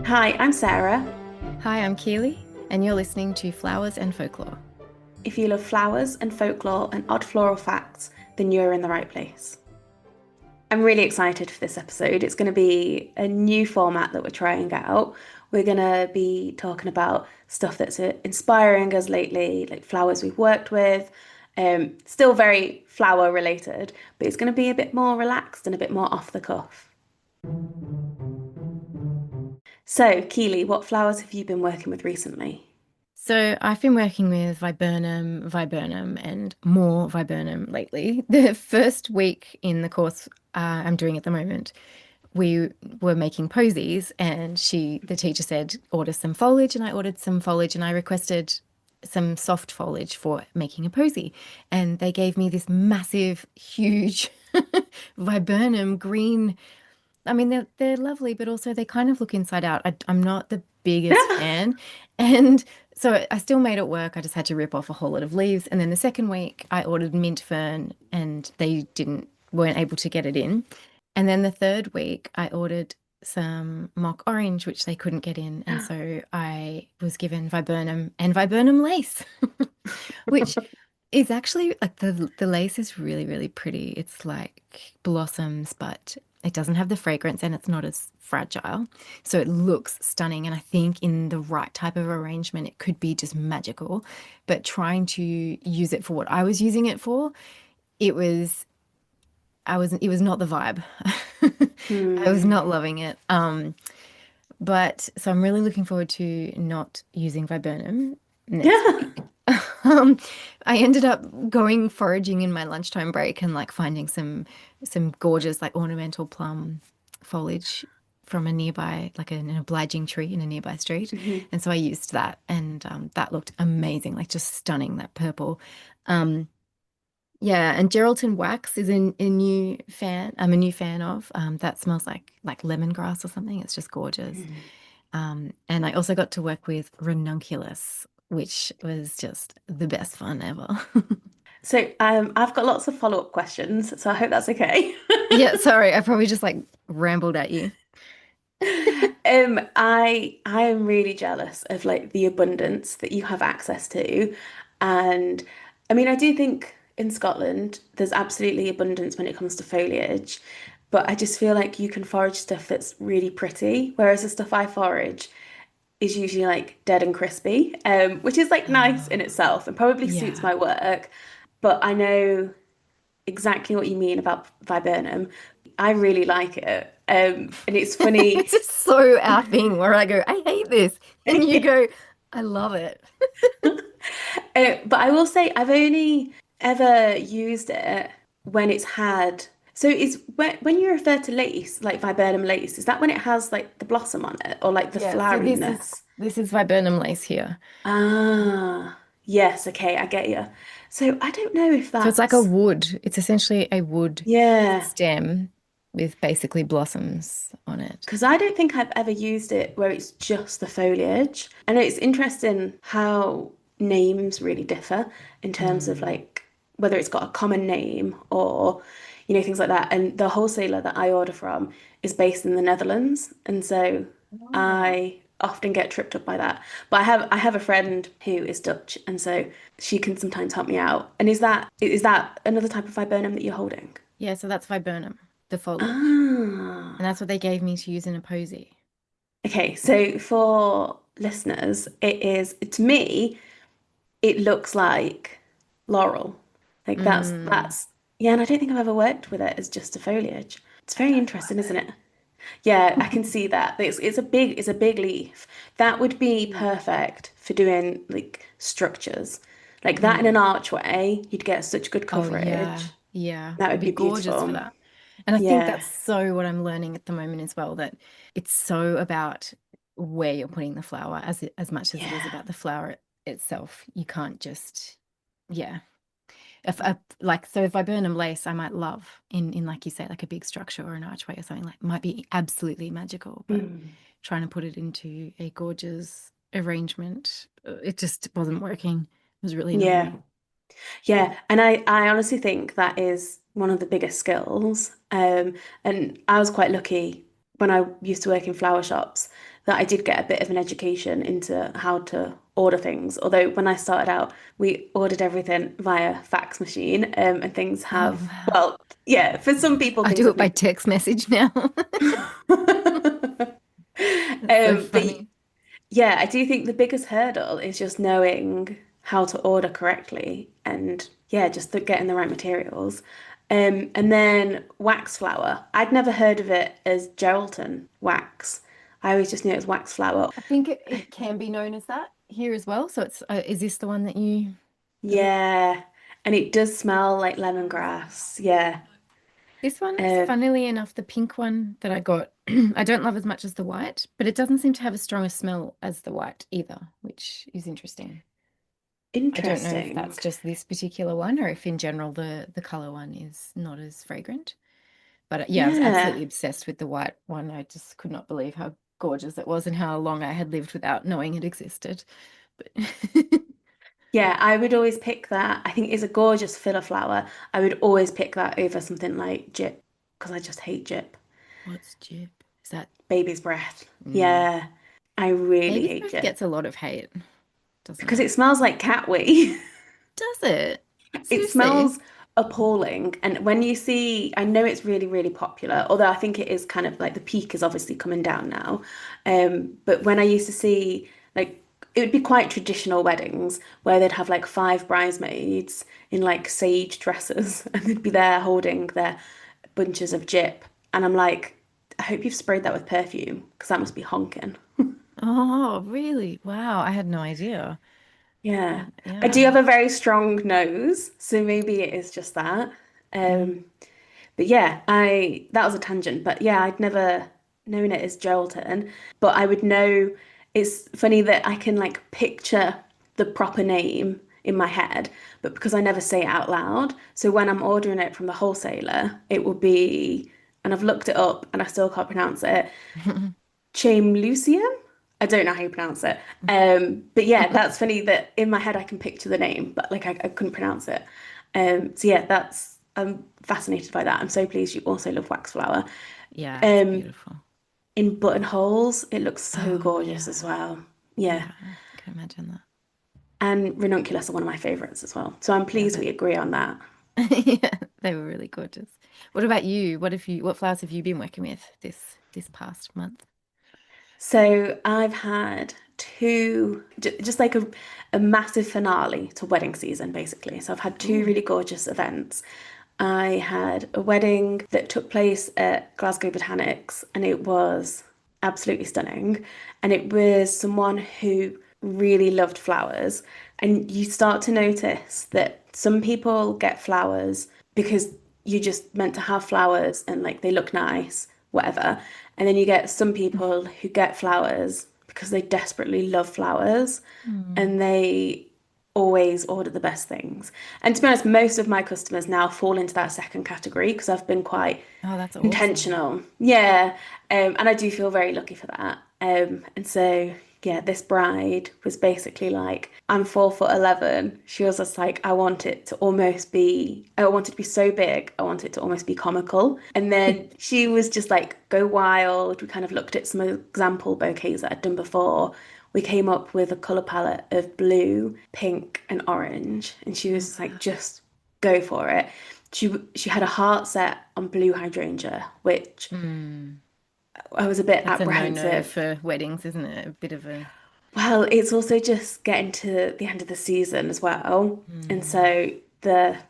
Hi, I'm Sarah. Hi, I'm Keeley, and you're listening to Flowers and Folklore. If you love flowers and folklore and odd floral facts, then you're in the right place. I'm really excited for this episode. It's going to be a new format that we're trying out. We're going to be talking about stuff that's inspiring us lately, like flowers we've worked with. Still very flower related, but it's going to be a bit more relaxed and a bit more off the cuff. So, Keely, what flowers have you been working with recently? So, I've been working with viburnum, and more viburnum lately. The first week in the course I'm doing at the moment, we were making posies, and the teacher said, order some foliage, and I ordered some foliage, and I requested some soft foliage for making a posy. And they gave me this massive, huge viburnum green. I mean, they're lovely, but also they kind of look inside out. I'm not the biggest fan, and so I still made it work. I just had to rip off a whole lot of leaves, and then the second week I ordered mint fern, and they didn't weren't able to get it in. And then the third week I ordered some mock orange, which they couldn't get in, and so I was given viburnum and viburnum lace, which is actually like the lace is really, really pretty. It's like blossoms, but it doesn't have the fragrance and it's not as fragile. So it looks stunning. And I think in the right type of arrangement, it could be just magical. But trying to use it for what I was using it for, it was it was not the vibe. I was Hmm. not loving it. But so I'm really looking forward to not using viburnum next week. Um, I ended up going foraging in my lunchtime break and like finding some gorgeous like ornamental plum foliage from a nearby like an obliging tree in a nearby street, Mhm. and so I used that, and that looked amazing, like just stunning, that purple. Um, yeah, and Geraldton wax is a new fan. I'm a new fan of. That smells like lemongrass or something. It's just gorgeous. And I also got to work with ranunculus, which was just the best fun ever. So, I've got lots of follow-up questions, so I hope that's okay. Yeah, sorry, I probably just like rambled at you. I am really jealous of like the abundance that you have access to. And I mean, I do think in Scotland there's absolutely abundance when it comes to foliage, but I just feel like you can forage stuff that's really pretty, whereas the stuff I forage is usually like dead and crispy, which is like nice in Oh, itself and probably suits yeah. my work. But I know exactly what you mean about viburnum. I really like it. And it's funny. It's just so our thing where I go, I hate this. And you go, I love it. But I will say I've only ever used it when it's had. So is when you refer to lace, like viburnum lace, is that when it has like the blossom on it or like the Yeah, so floweriness? this is viburnum lace here. Ah, yes, okay, I get you. So I don't know if So it's like a that's wood. It's essentially a wood yeah, stem with basically blossoms on it. because I don't think I've ever used it where it's just the foliage. I know it's interesting how names really differ in terms of Mm. like whether it's got a common name or things like that. And the wholesaler that I order from is based in the Netherlands, and so Oh. I often get tripped up by that. But I have a friend who is Dutch, and so she can sometimes help me out. And is that another type of viburnum that you're holding? Yeah, so that's viburnum, the foliage. And Ah. that's what they gave me to use in a posy. Okay, so for listeners, it is to me, it looks like laurel. Like that's Mm. that's yeah, and I don't think I've ever worked with it as just a foliage. It's I very don't know interesting, isn't either. it? Yeah, I can see that. It's a big leaf. That would be Mm. perfect for doing like structures. Like that in an Mm. archway, you'd get such good Oh yeah, coverage. yeah. That It'd would be be gorgeous for beautiful. that. And I think Yeah. that's so what I'm learning at the moment as well, that it's so about where you're putting the flower as much as it is Yeah. about the flower itself. You can't just, yeah. If like so viburnum lace I might love in like you say, like a big structure or an archway or something, like might be absolutely magical, but Mm. trying to put it into a gorgeous arrangement, it just wasn't working. It was really Yeah. annoying. Yeah, and I honestly think that is one of the biggest skills. And I was quite lucky when I used to work in flower shops that I did get a bit of an education into how to order things. Although when I started out, we ordered everything via fax machine, and things Oh, have, wow. well, yeah, for some people I things do have it by moved. text message now. That's so But funny. yeah, I do think the biggest hurdle is just knowing how to order correctly and yeah, just getting the right materials. And then wax flour. I'd never heard of it as gelatin wax. I always just knew it was wax flour. I think it can be known as that here as well. So it's is this the one that you that Yeah, and it does smell like lemongrass. Yeah. this one, Uh, funnily enough, the pink one that I got, I don't love as much as the white, but it doesn't seem to have as strong a smell as the white either, which is interesting. I don't know if Interesting. that's just this particular one or if in general the color one is not as fragrant. But yeah, I was Yeah. absolutely obsessed with the white one. I just could not believe how gorgeous it was and how long I had lived without knowing it existed. But Yeah, I would always pick that. I think it's a gorgeous filler flower. I would always pick that over something like Jip because I just hate Jip. what's Jip? Is that Baby's breath. mm. Yeah, I really Baby's hate breath Jip gets a lot of hate, doesn't because it? it smells like cat wee. Does it? It Seriously? smells appalling. And when you see, I know it's really, really popular, although I think it is kind of like the peak is obviously coming down now. But when I used to see, like, it would be quite traditional weddings where they'd have like five bridesmaids in like sage dresses and they'd be there holding their bunches of Jip. And I'm like, I hope you've sprayed that with perfume because that must be honking. Oh, really? Wow, I had no idea. Yeah. I do Yeah. have a very strong nose, so maybe it is just that. Mm. Um, But yeah, I that was a tangent, but yeah, I'd never known it as gelatin, but I would know it's funny that I can like picture the proper name in my head, but because I never say it out loud, so when I'm ordering it from the wholesaler, it will be, and I've looked it up and I still can't pronounce it, Chamlucium? I don't know how you pronounce it. But yeah, that's funny that in my head I can picture the name, but like I couldn't pronounce it. So yeah, that's I'm fascinated by that. I'm so pleased you also love wax flower. Yeah, it's Um, beautiful. in buttonholes, it looks so Oh, gorgeous as yeah. well. Yeah. Yeah, I can imagine that. And ranunculus are one of my favorites as well. So I'm Yeah, pleased we agree on that. yeah, they were really gorgeous. What about you? What flowers have you been working with this past month? So I've had two, just like a massive finale to wedding season, basically. So I've had two Ooh. really gorgeous events. I had a wedding that took place at Glasgow Botanics, and it was absolutely stunning. And it was someone who really loved flowers. And you start to notice that some people get flowers because you're just meant to have flowers and like they look nice, whatever. And then you get some people who get flowers because they desperately love flowers Mm. and they always order the best things. And to be honest, most of my customers now fall into that second category because I've been quite Oh, that's awesome. intentional. Yeah. And I do feel very lucky for that. And so, yeah, this bride was basically like, I'm 4'11". She was just like, I want it to be so big, I want it to almost be comical. And then she was just like, go wild. We kind of looked at some example bouquets that I'd done before. We came up with a color palette of blue, pink, and orange. And she was Oh, just like, perfect. just go for it. She had a heart set on blue hydrangea, which Mm. I was a bit That's a no-no apprehensive. for weddings, isn't it? A bit of a Well, it's also just getting to the end of the season as well. And mm. so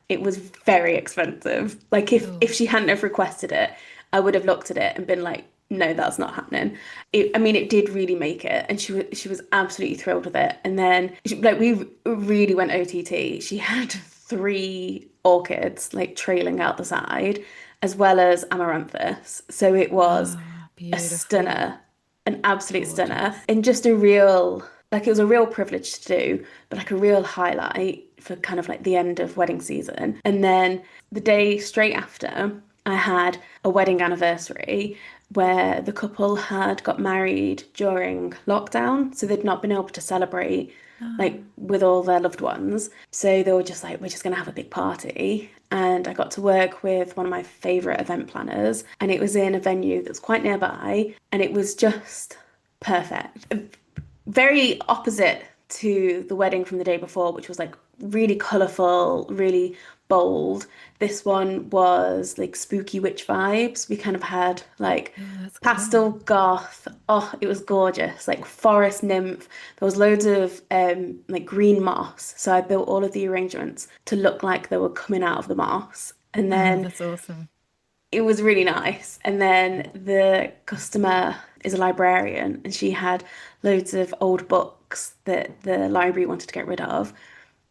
it was very expensive. Like if Oh. she hadn't have requested it, I would have looked at it and been like, no, that's not happening. I mean, it did really make it, and she was absolutely thrilled with it. And then like we really went OTT. She had three orchids like trailing out the side, as well as amaranthus. So it was Oh, a beautiful. stunner, an absolute stunner, Gorgeous. and just a real like it was a real privilege to do, but like a real highlight for kind of like the end of wedding season. And then the day straight after, I had a wedding anniversary where the couple had got married during lockdown, so they'd not been able to celebrate like Oh. with all their loved ones. So they were just like, we're just gonna have a big party. And I got to work with one of my favorite event planners, and it was in a venue that's quite nearby, and it was just Perfect. Very opposite to the wedding from the day before, which was like really colourful, really bold. This one was like spooky witch vibes. We kind of had like Oh, that's cool. pastel goth. Oh, it was gorgeous. Like forest nymph. There was loads of like green moss. So I built all of the arrangements to look like they were coming out of the moss. And Oh, then that's awesome. it was really nice. And then the customer is a librarian and she had loads of old books that the library wanted to get rid of.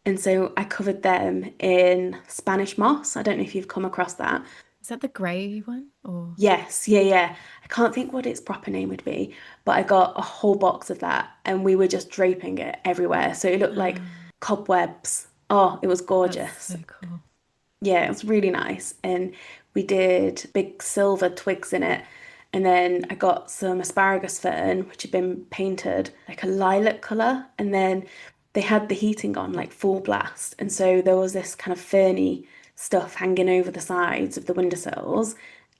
And so I covered them in Spanish moss. I don't know if you've come across that. Is that the grey one or? Yes, yeah, yeah. I can't think what its proper name would be, but I got a whole box of that and we were just draping it everywhere. So it looked like cobwebs. Oh, it was That's gorgeous. so cool. Yeah, it was really nice. And we did big silver twigs in it. And then I got some asparagus fern, which had been painted like a lilac colour. And then they had the heating on like full blast. And so there was this kind of ferny stuff hanging over the sides of the windowsills.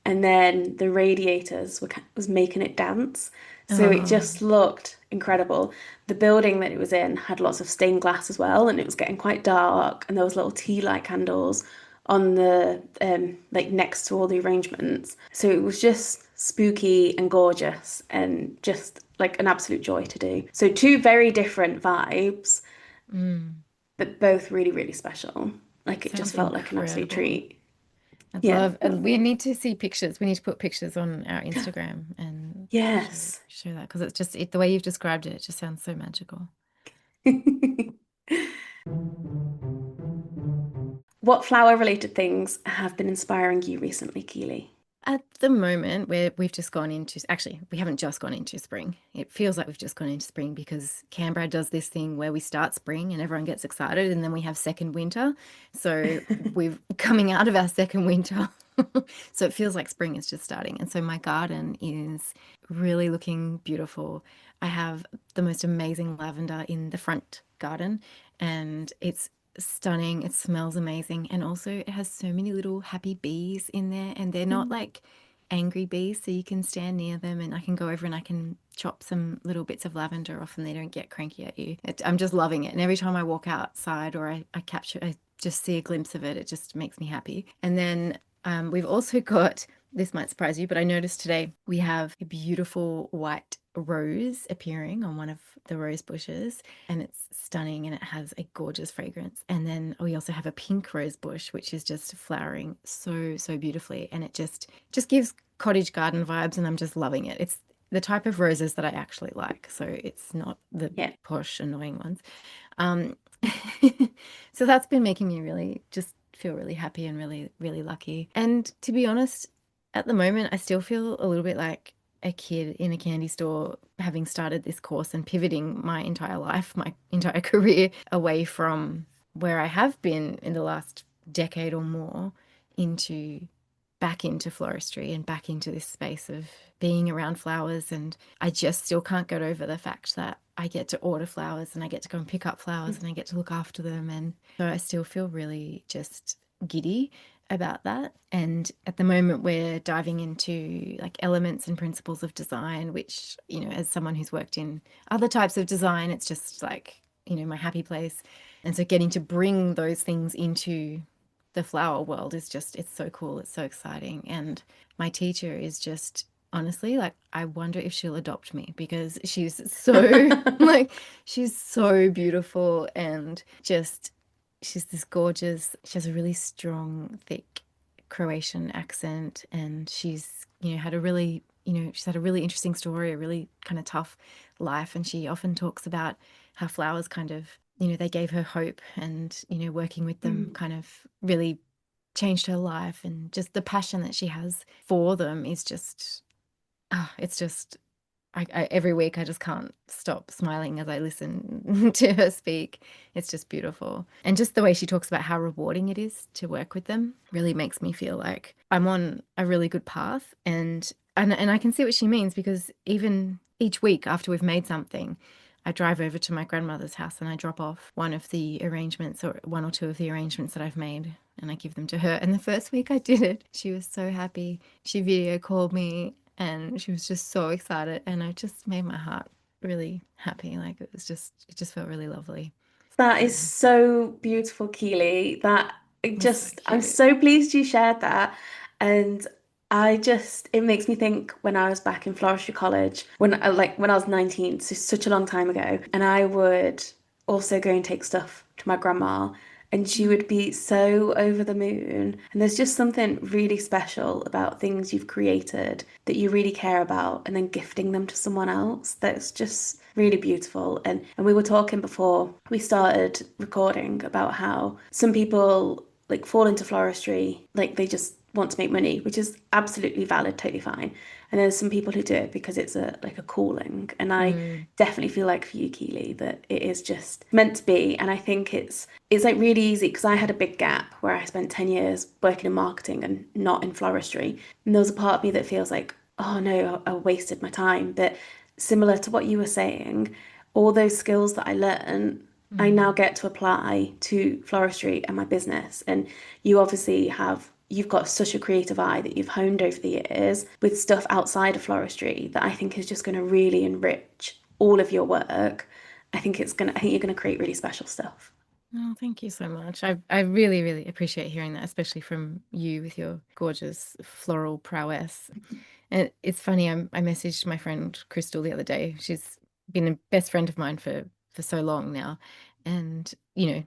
And then the radiators was making it dance. So it Oh, just looked incredible. The building that it was in had lots of stained glass as well, and it was getting quite dark. And there was little tea light candles on the like next to all the arrangements. So it was just spooky and gorgeous and just like an absolute joy to do. So two very different vibes, mm, but both really, really special. Like it just sounds felt like an absolute incredible. treat. I'd Yeah. love, and we need to see pictures. We need to put pictures on our Instagram and Yes. show that because it's just the way you've described it, it just sounds so magical. What flower related things have been inspiring you recently, Keeley? At the moment, we've just gone into, actually, we haven't just gone into spring. It feels like we've just gone into spring because Canberra does this thing where we start spring and everyone gets excited, and then we have second winter. So we're coming out of our second winter. So it feels like spring is just starting. And so my garden is really looking beautiful. I have the most amazing lavender in the front garden, and it's stunning. It smells amazing. And also, it has so many little happy bees in there, and they're not like angry bees. So you can stand near them, and I can go over and I can chop some little bits of lavender off, and they don't get cranky at you. I'm just loving it. And every time I walk outside or I capture, I just see a glimpse of it, it just makes me happy. And then we've also got, this might surprise you, but I noticed today we have a beautiful white rose appearing on one of the rose bushes, and it's stunning and it has a gorgeous fragrance. And then we also have a pink rose bush which is just flowering so beautifully, and it just gives cottage garden vibes, and I'm just loving it. It's the type of roses that I actually like, so it's not the Yeah. posh annoying ones. um so that's been making me really just feel really happy and really lucky. And to be honest, at the moment I still feel a little bit like a kid in a candy store, having started this course and pivoting my entire life, my entire career away from where I have been in the last decade or more into back into floristry and back into this space of being around flowers. And I just still can't get over the fact that I get to order flowers and I get to go and pick up flowers and I get to look after them. And so I still feel really just giddy about that. And at the moment, we're diving into like elements and principles of design, which, you know, as someone who's worked in other types of design, it's just like, you know, my happy place. And so getting to bring those things into the flower world is just, it's so cool. It's so exciting. And my teacher is just, honestly, like, I wonder if she'll adopt me because she's so, like, she's so beautiful and just, she's this gorgeous, she has a really strong, thick Croatian accent, and she's, you know, had a really, you know, she's had a really interesting story, a really kind of tough life. And she often talks about how flowers kind of, you know, they gave her hope, and, you know, working with them Mm. kind of really changed her life. And just the passion that she has for them is just, it's just, every week I just can't stop smiling as I listen to her speak. It's just beautiful. And just the way she talks about how rewarding it is to work with them really makes me feel like I'm on a really good path. And I can see what she means, because even each week after we've made something, I drive over to my grandmother's house and I drop off one of the arrangements, or one or two of the arrangements that I've made, and I give them to her. And the first week I did it, she was so happy. She video called me and she was just so excited, and it just made my heart really happy. Like it just felt really lovely. That So is so beautiful, Keeley. That it it was so just, I'm cute. so pleased you shared that. And it makes me think when I was back in Floristry College, when I was 19, so such a long time ago, and I would also go and take stuff to my grandma, and she Mm. would be so over the moon. And there's just something really special about things you've created that you really care about, and then gifting them to someone else. That's just really beautiful. And we were talking before we started recording about how some people like fall into floristry, like they just want to make money, which is absolutely valid, totally fine. And there's some people who do it because it's a like a calling. And I Mm. definitely feel like for you, Keely, that it is just meant to be. And I think it's like really easy because I had a big gap where I spent 10 years working in marketing and not in floristry. And there was a part of me that feels like, oh no, I wasted my time. But similar to what you were saying, all those skills that I learned, I now Mm. get to apply to floristry and my business. And you've got such a creative eye that you've honed over the years with stuff outside of floristry that I think is just going to really enrich all of your work. I think you're going to create really special stuff. Oh, thank you so much. I really, really appreciate hearing that, especially from you with your gorgeous floral prowess. And it's funny, I messaged my friend Crystal the other day. She's been a best friend of mine for so long now. And,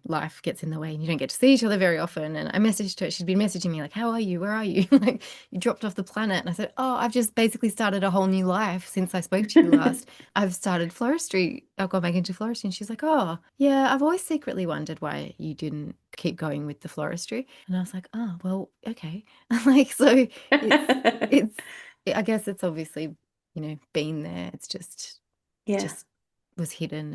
life gets in the way and you don't get to see each other very often. And I messaged her, she'd been messaging me like, "How are you? Where are you?" Like, you dropped off the planet. And I said, "Oh, I've just basically started a whole new life since I spoke to you last. I've started floristry. I've gone back into floristry." And she's like, "Oh, yeah, I've always secretly wondered why you didn't keep going with the floristry." And I was like, "Oh, well, okay." Like, so it's I guess it's obviously, been there. Yeah. Just was hidden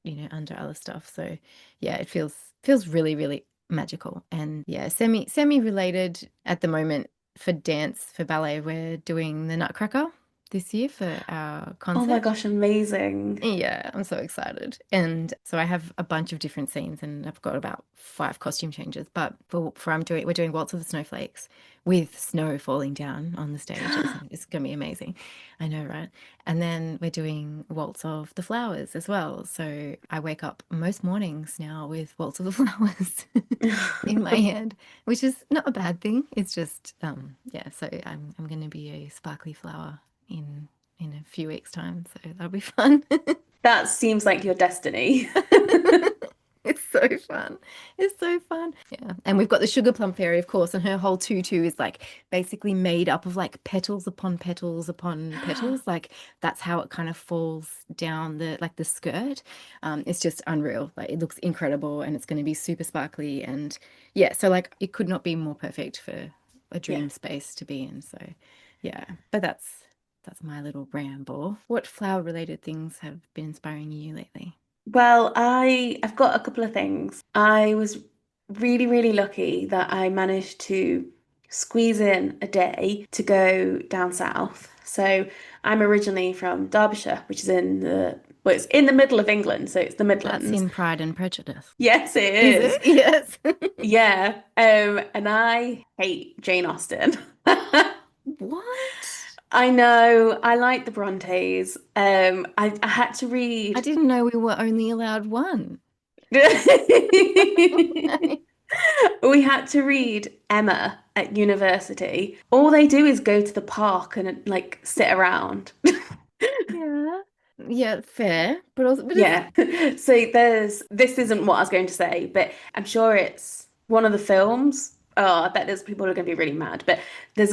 and, under other stuff. So yeah, it feels really, really magical. And yeah, semi related at the moment for dance, for ballet, we're doing the Nutcracker this year for our Oh my concert. gosh, amazing. Yeah, I'm so excited. And so I have a bunch of different scenes and I've got about 5 costume changes. But we're doing Waltz of the Snowflakes with snow falling down on the stage. It's gonna be amazing. I know, right? And then we're doing Waltz of the Flowers as well. So I wake up most mornings now with Waltz of the Flowers in my head, which is not a bad thing. It's just yeah, so I'm gonna be a sparkly flower in a few weeks' time, so that'll be fun. That seems like your destiny. It's so fun. It's so fun. Yeah. And we've got the sugar plum fairy, of course, and her whole tutu is like basically made up of like petals upon petals upon petals. Like that's how it kind of falls down the skirt. It's just unreal. Like it looks incredible and it's going to be super sparkly. And yeah, so like it could not be more perfect for a Yeah. dream space to be in. So yeah, but that's my little ramble. What flower related things have been inspiring you lately? Well, I've got a couple of things. I was really, really lucky that I managed to squeeze in a day to go down south. So I'm originally from Derbyshire, which is it's in the middle of England, so it's the That's Midlands. in Pride and Prejudice. Yes, it Is is. it? Yes. Yeah. And I hate Jane Austen. What? I know. I like the Brontes. I had to I read. didn't know we were only allowed one. We had to read Emma at university. All they do is go to the park and like sit around. Yeah. Yeah, fair. But also, but it's Yeah. So this isn't what I was going to say, but I'm sure it's one of the films. Oh, I bet there's people who are going to be really mad, but there's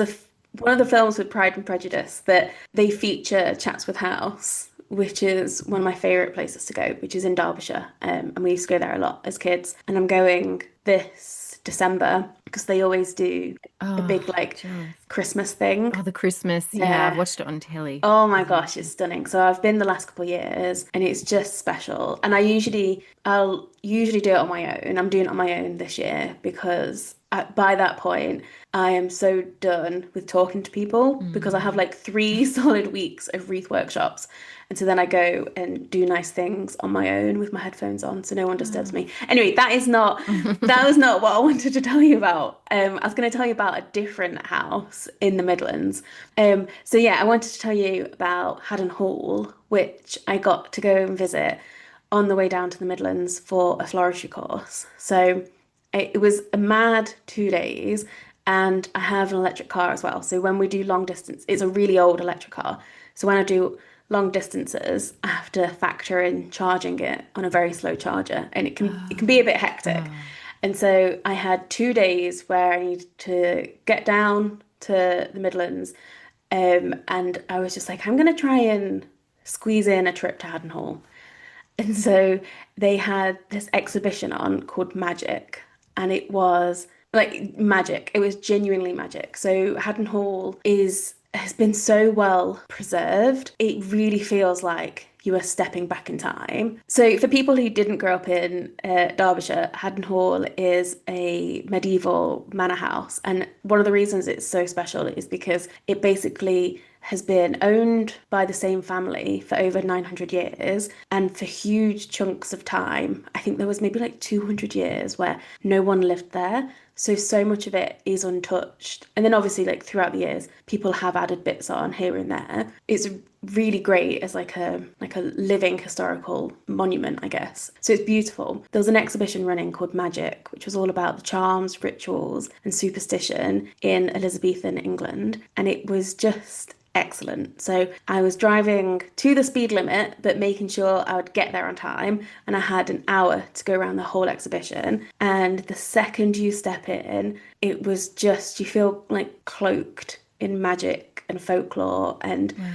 one of the films with Pride and Prejudice that they feature Chatsworth House, which is one of my favorite places to go, which is in Derbyshire. And we used to go there a lot as kids. And I'm going this December because they always do a oh, big like jealous. Christmas thing. Oh, the Christmas. Yeah, I've Yeah. watched it on telly. Oh my It's gosh, it's amazing. stunning. So I've been the last couple of years and it's just special. And I'll usually do it on my own. I'm doing it on my own this year because by that point, I am so done with talking to people because I have Mm. like 3 solid weeks of wreath workshops. And so then I go and do nice things on my own with my headphones on so no one disturbs Ah. me. Anyway, that was not what I wanted to tell you about. I was going to tell you about a different house in the Midlands. So yeah, I wanted to tell you about Haddon Hall, which I got to go and visit on the way down to the Midlands for a floristry course. So it was a mad 2 days, and I have an electric car as well. So when we do long distance, it's a really old electric car. So when I do long distances, I have to factor in charging it on a very slow charger, and it can be a bit hectic. Ah. And so I had 2 days where I needed to get down to the Midlands, and I was just like, I'm gonna try and squeeze in a trip to Haddon Hall. And so they had this exhibition on called Magic, and it was like magic. It was genuinely magic. So Haddon Hall is has been so well preserved. It really feels like you are stepping back in time. So for people who didn't grow up in Derbyshire, Haddon Hall is a medieval manor house, and one of the reasons it's so special is because it basically has been owned by the same family for over 900 years. And for huge chunks of time, I think there was maybe like 200 years where no one lived there. So much of it is untouched. And then obviously, like throughout the years, people have added bits on here and there. It's really great as like a living historical monument, I guess. So it's beautiful. There was an exhibition running called Magic, which was all about the charms, rituals, and superstition in Elizabethan England. And it was just excellent. So I was driving to the speed limit, but making sure I would get there on time. And I had an hour to go around the whole exhibition. And the second you step in, it was just, you feel like cloaked in magic and folklore. And Wow.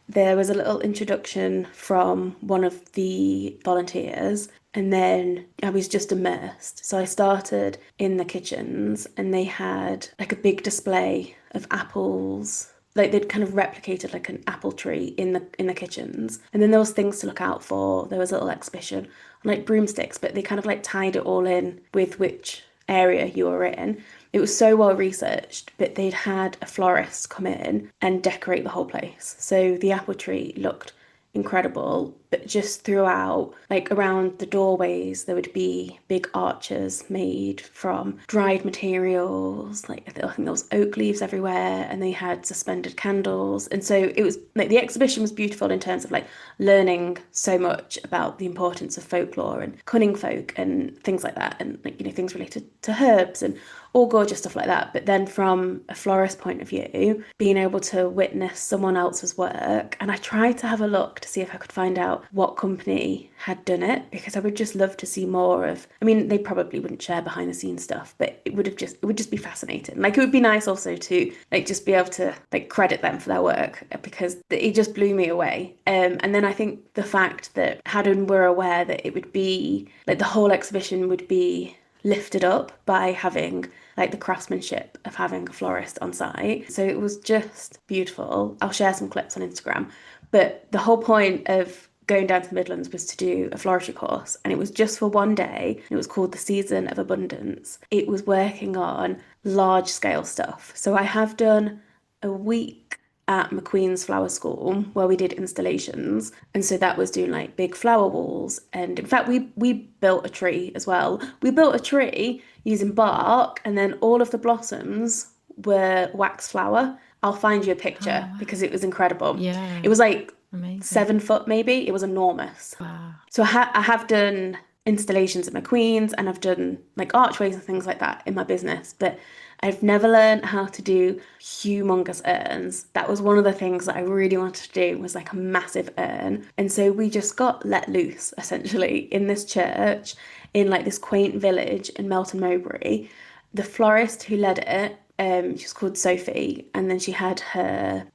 there was a little introduction from one of the volunteers. And then I was just immersed. So I started in the kitchens, and they had like a big display of apples, like they'd kind of replicated like an apple tree in the kitchens. And then there was things to look out for. There was a little exhibition on like broomsticks, but they kind of like tied it all in with which area you were in. It was so well researched, but they'd had a florist come in and decorate the whole place. So the apple tree looked incredible, but just throughout, like around the doorways, there would be big arches made from dried materials. Like I think there was oak leaves everywhere, and they had suspended candles. And so it was like the exhibition was beautiful in terms of like learning so much about the importance of folklore and cunning folk and things like that, and like things related to herbs and all gorgeous stuff like that. But then from a florist point of view, being able to witness someone else's work, and I tried to have a look to see if I could find out what company had done it, because I would just love to see more of, I mean, they probably wouldn't share behind the scenes stuff, but it would just be fascinating. Like it would be nice also to like just be able to like credit them for their work, because it just blew me away. And then I think the fact that Haddon were aware that it would be like the whole exhibition would be lifted up by having like the craftsmanship of having a florist on site. So it was just beautiful. I'll share some clips on Instagram. But the whole point of going down to the Midlands was to do a floristry course, and it was just for one day. It was called the Season of Abundance. It was working on large scale stuff. So I have done a week at McQueen's Flower School where we did installations. And so that was doing like big flower walls. And in fact, we built a tree as well. We built a tree using bark, and then all of the blossoms were wax flower. I'll find you a Oh, picture because wow. it was incredible. It Yeah. was like Amazing. 7 foot maybe. It was enormous. Wow. So I have done installations at McQueen's, and I've done like archways and things like that in my business, but I've never learned how to do humongous urns. That was one of the things that I really wanted to do, was like a massive urn. And so we just got let loose essentially in this church in like this quaint village in Melton Mowbray. The florist who led it she's called Sophie, and then she had her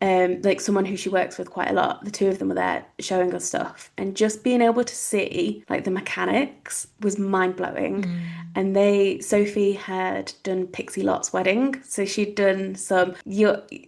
like someone who she works with quite a lot. The two of them were there showing us stuff, and just being able to see like the mechanics was mind blowing. Mm. And Sophie had done Pixie Lot's wedding, so she'd done some.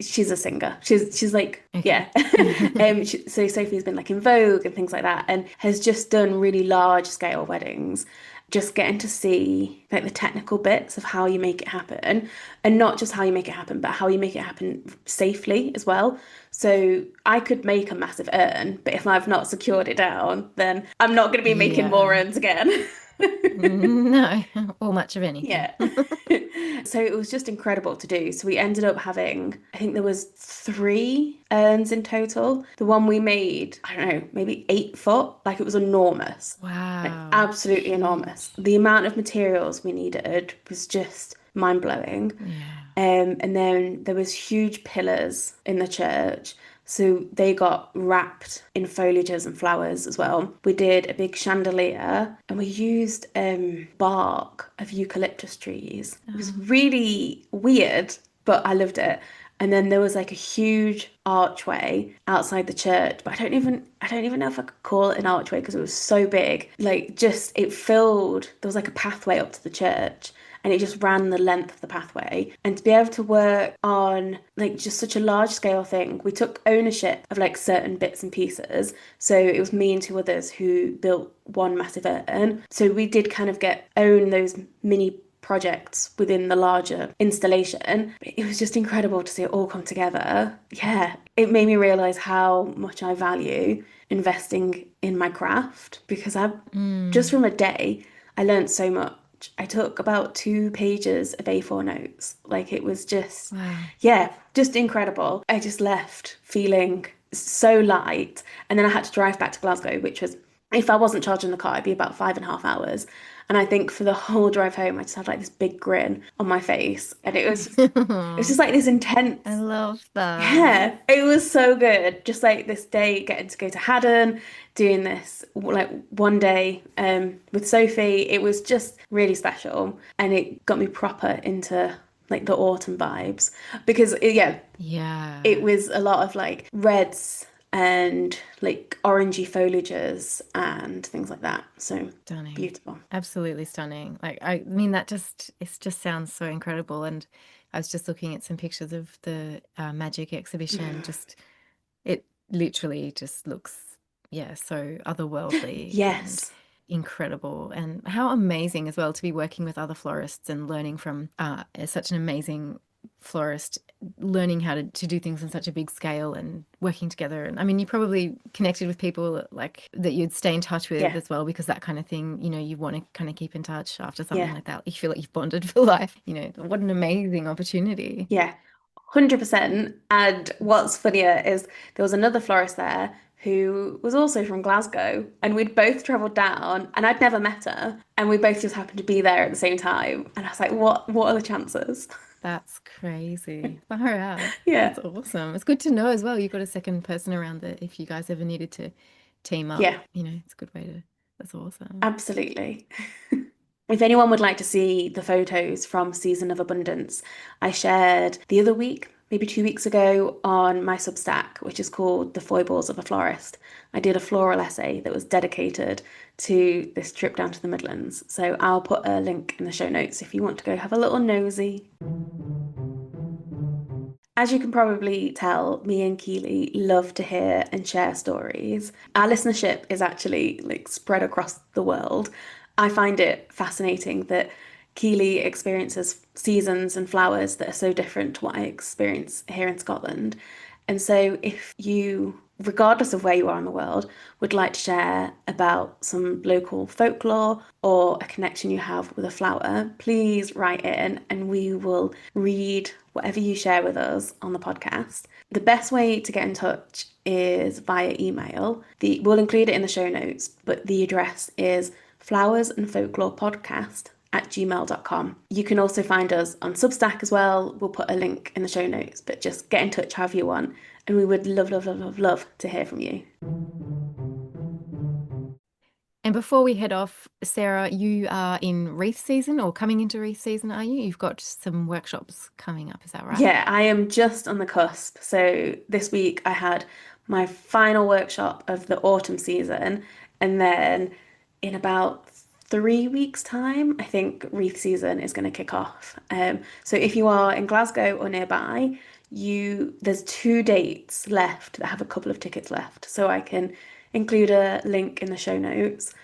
She's a singer. She's like Okay. yeah. So Sophie's been like in Vogue and things like that, and has just done really large scale weddings. Just getting to see like the technical bits of how you make it happen, and not just how you make it happen, but how you make it happen safely as well. So I could make a massive urn, but if I've not secured it down, then I'm not going to be making more Yeah. urns again. No, or much of anything. Yeah. So it was just incredible to do. So we ended up having, I think there was 3 urns in total. The one we made, I don't know, maybe 8 foot. Like it was enormous. Like Wow. absolutely enormous. Huge. The amount of materials we needed was just mind-blowing. Yeah. And then there was huge pillars in the church. So they got wrapped in foliages and flowers as well. We did a big chandelier and we used bark of eucalyptus trees. It was Oh, really weird, but I loved it. And then there was like a huge archway outside the church, but I don't even know if I could call it an archway because it was so big. Like just it filled, there was like a pathway up to the church and it just ran the length of the pathway. And to be able to work on like just such a large scale thing, we took ownership of like certain bits and pieces. So it was me and 2 others who built one massive urn. So we did kind of get own those mini projects within the larger installation. It was just incredible to see it all come together. Yeah, it made me realize how much I value investing in my craft because I just mm, from a day I learned so much. I took about 2 pages of A4 notes. Like it was just, wow. yeah, just incredible. I just left feeling so light. And then I had to drive back to Glasgow, which was, if I wasn't charging the car, it'd be about 5.5 hours. And I think for the whole drive home, I just had like this big grin on my face. And it was just like this I intense, love that. yeah, it was so good. Just like this day, getting to go to Haddon, doing this like one day with Sophie, it was just really special, and it got me proper into like the autumn vibes because yeah, it Yeah. was a lot of like reds and like orangey foliages and things like that. So Stunning. beautiful. Absolutely stunning. Like I mean that just it just sounds so incredible. And I was just looking at some pictures of the magic exhibition. Just it literally just looks, yeah, so otherworldly and Yes. incredible. And how amazing as well to be working with other florists and learning from such an amazing florist, learning how to do things on such a big scale and working together. And I mean, you probably connected with people like that you'd stay in touch with Yeah. as well, because that kind of thing, you know, you want to kind of keep in touch after something Yeah. like that. You feel like you've bonded for life. You know, what an amazing opportunity. Yeah. 100%. And what's funnier is there was another florist there who was also from Glasgow, and we'd both traveled down, and I'd never met her, and we both just happened to be there at the same time. And I was like, what are the chances? That's crazy. Far out. Yeah. That's awesome. It's good to know as well. You've got a second person around that if you guys ever needed to team up, Yeah, you know, it's a good way to, that's awesome. absolutely. If anyone would like to see the photos from Season of Abundance, I shared the other week, maybe 2 weeks ago, on my Substack, which is called The Foibles of a Florist. I did a floral essay that was dedicated to this trip down to the Midlands. So I'll put a link in the show notes if you want to go have a little nosy. As you can probably tell, me and Keeley love to hear and share stories. Our listenership is actually like spread across the world. I find it fascinating that Keeley experiences seasons and flowers that are so different to what I experience here in Scotland. And so, if you, regardless of where you are in the world, would like to share about some local folklore or a connection you have with a flower, please write in and we will read whatever you share with us on the podcast. The best way to get in touch is via email. We'll include it in the show notes, but the address is flowersandfolklorepodcast@gmail.com. You can also find us on Substack as well. We'll put a link in the show notes, but just get in touch however you want. And we would love, love, love, love, love to hear from you. And before we head off, Sarah, you are in wreath season or coming into wreath season, are you? You've got some workshops coming up, is that right? Yeah, I am just on the cusp. So this week I had my final workshop of the autumn season, and then in about 3 weeks' time, I think wreath season is going to kick off. So if you are in Glasgow or nearby, you there's 2 dates left that have a couple of tickets left, so I can include a link in the show notes.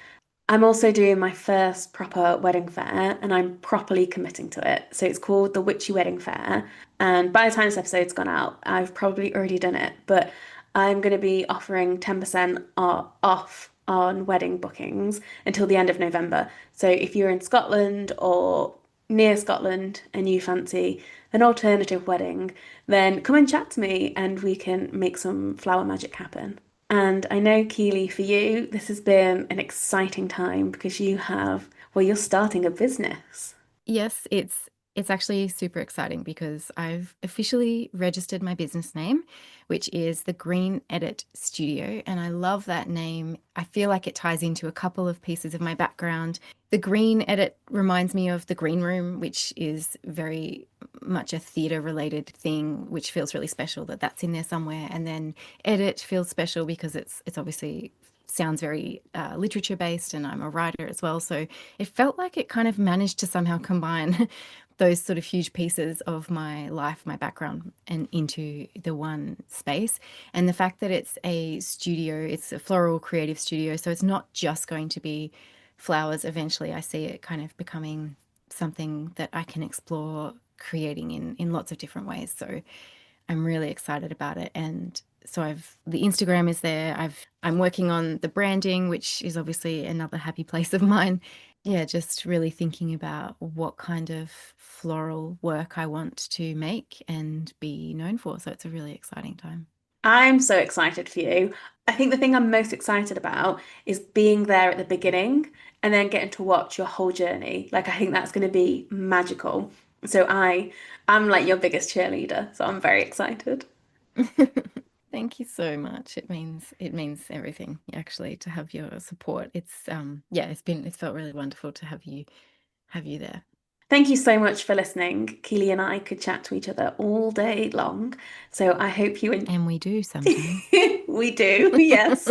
I'm also doing my first proper wedding fair and I'm properly committing to it. So it's called the Witchy Wedding Fair. And by the time this episode's gone out, I've probably already done it, but I'm going to be offering 10% off on wedding bookings until the end of November. So if you're in Scotland or near Scotland and you fancy an alternative wedding, then come and chat to me and we can make some flower magic happen. And I know, Keeley, for you, this has been an exciting time because you're starting a business. Yes, it's actually super exciting because I've officially registered my business name, which is the Green Edit Studio, and I love that name. I feel like it ties into a couple of pieces of my background. The Green Edit reminds me of the Green Room, which is very much a theatre related thing, which feels really special that that's in there somewhere. And then Edit feels special because it's obviously sounds very literature based, and I'm a writer as well. So it felt like it kind of managed to somehow combine those sort of huge pieces of my life, my background, and into the one space. And the fact that it's a studio, it's a floral creative studio, so it's not just going to be flowers. Eventually, I see it kind of becoming something that I can explore creating in lots of different ways. So I'm really excited about it. And so the Instagram is there. I'm working on the branding, which is obviously another happy place of mine. Yeah, just really thinking about what kind of floral work I want to make and be known for. So it's a really exciting time. I'm so excited for you. I think the thing I'm most excited about is being there at the beginning and then getting to watch your whole journey. Like I think that's going to be magical. So I'm like your biggest cheerleader, so I'm very excited. Thank you so much. It means everything actually to have your support. Yeah, it's felt really wonderful to have you there. Thank you so much for listening. Keely and I could chat to each other all day long. So I hope you And we do sometimes. we do, yes.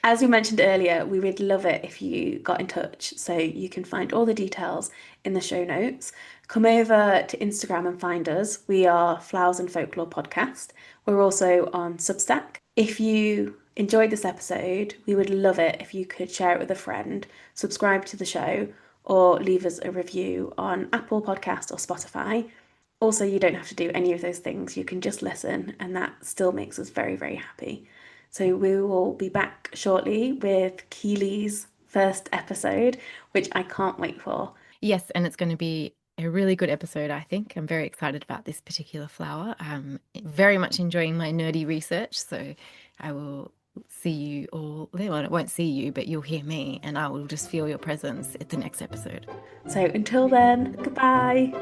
As we mentioned earlier, we would love it if you got in touch. So you can find all the details in the show notes. Come over to Instagram and find us. We are Flowers and Folklore Podcast. We're also on Substack. If you enjoyed this episode, we would love it if you could share it with a friend, subscribe to the show, or leave us a review on Apple Podcast or Spotify. Also, you don't have to do any of those things. You can just listen, and that still makes us very, very happy. So, we will be back shortly with Keely's first episode, which I can't wait for. Yes, and it's going to be a really good episode, I think. I'm very excited about this particular flower. I'm very much enjoying my nerdy research, so I will see you all there. Well, I won't see you, but you'll hear me, and I will just feel your presence at the next episode. So, until then, goodbye.